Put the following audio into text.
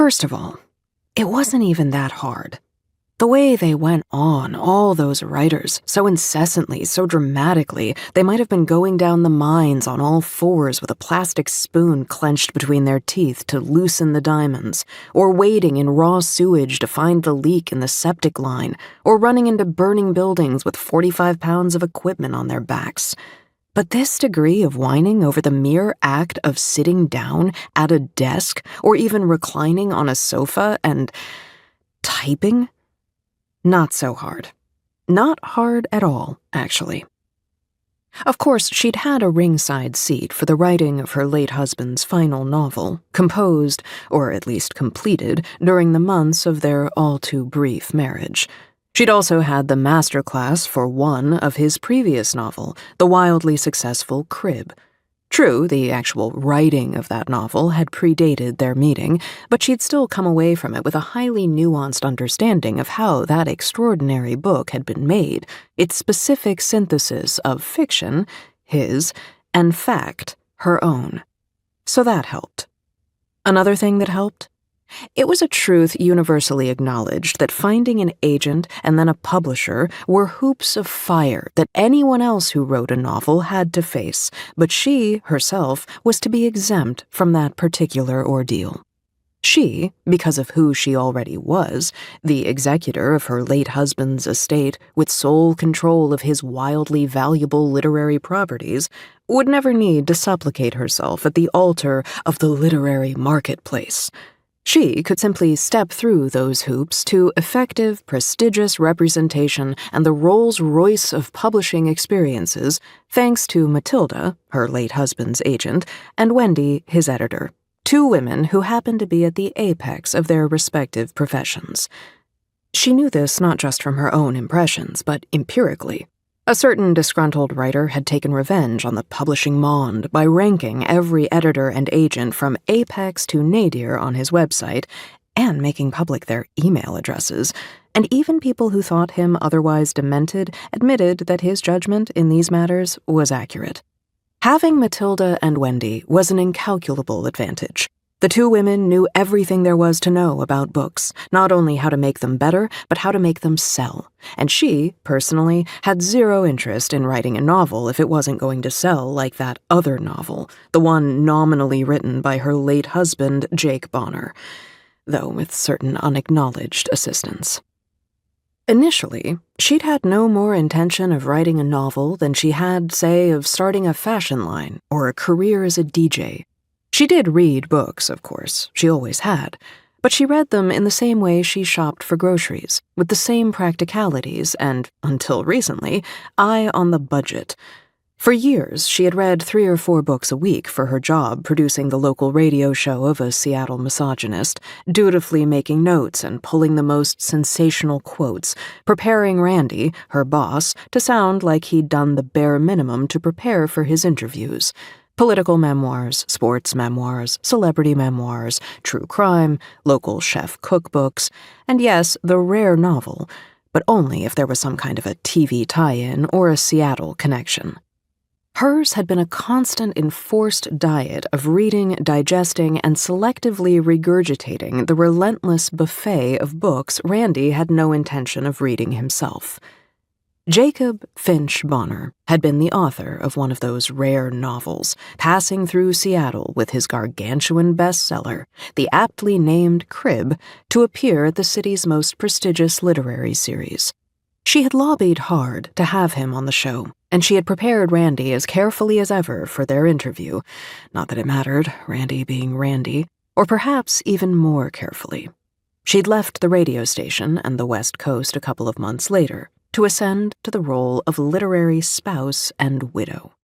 First of all, it wasn't even that hard. The way they went on, all those writers, so incessantly, so dramatically, they might have been going down the mines on all fours with a plastic spoon clenched between their teeth to loosen the diamonds, or wading in raw sewage to find the leak in the septic line, or running into burning buildings with 45 pounds of equipment on their backs. But this degree of whining over the mere act of sitting down at a desk, or even reclining on a sofa and typing? Not so hard. Not hard at all, actually. Of course, she'd had a ringside seat for the writing of her late husband's final novel, composed, or at least completed, during the months of their all-too-brief marriage. She'd also had the master class for one of his previous novel, the wildly successful Crib. True, the actual writing of that novel had predated their meeting, but she'd still come away from it with a highly nuanced understanding of how that extraordinary book had been made, its specific synthesis of fiction, his, and fact, her own. So that helped. Another thing that helped? It was a truth universally acknowledged that finding an agent and then a publisher were hoops of fire that anyone else who wrote a novel had to face, but she, herself, was to be exempt from that particular ordeal. She, because of who she already was, the executor of her late husband's estate with sole control of his wildly valuable literary properties, would never need to supplicate herself at the altar of the literary marketplace. She could simply step through those hoops to effective, prestigious representation and the Rolls-Royce of publishing experiences, thanks to Matilda, her late husband's agent, and Wendy, his editor, two women who happened to be at the apex of their respective professions. She knew this not just from her own impressions, but empirically. A certain disgruntled writer had taken revenge on the publishing monde by ranking every editor and agent from apex to nadir on his website and making public their email addresses, and even people who thought him otherwise demented admitted that his judgment in these matters was accurate. Having Matilda and Wendy was an incalculable advantage. The two women knew everything there was to know about books, not only how to make them better, but how to make them sell. And she, personally, had zero interest in writing a novel if it wasn't going to sell like that other novel, the one nominally written by her late husband, Jake Bonner, though with certain unacknowledged assistance. Initially, she'd had no more intention of writing a novel than she had, say, of starting a fashion line or a career as a DJ. She did read books, of course, she always had, but she read them in the same way she shopped for groceries, with the same practicalities and, until recently, eye on the budget. For years, she had read 3 or 4 books a week for her job producing the local radio show of a Seattle misogynist, dutifully making notes and pulling the most sensational quotes, preparing Randy, her boss, to sound like he'd done the bare minimum to prepare for his interviews. Political memoirs, sports memoirs, celebrity memoirs, true crime, local chef cookbooks, and yes, the rare novel, but only if there was some kind of a TV tie-in or a Seattle connection. Hers had been a constant enforced diet of reading, digesting, and selectively regurgitating the relentless buffet of books Randy had no intention of reading himself. Jacob Finch Bonner had been the author of one of those rare novels, passing through Seattle with his gargantuan bestseller, the aptly named Crib, to appear at the city's most prestigious literary series. She had lobbied hard to have him on the show, and she had prepared Randy as carefully as ever for their interview, not that it mattered, Randy being Randy, or perhaps even more carefully. She'd left the radio station and the West Coast a couple of months later, to ascend to the role of literary spouse and widow.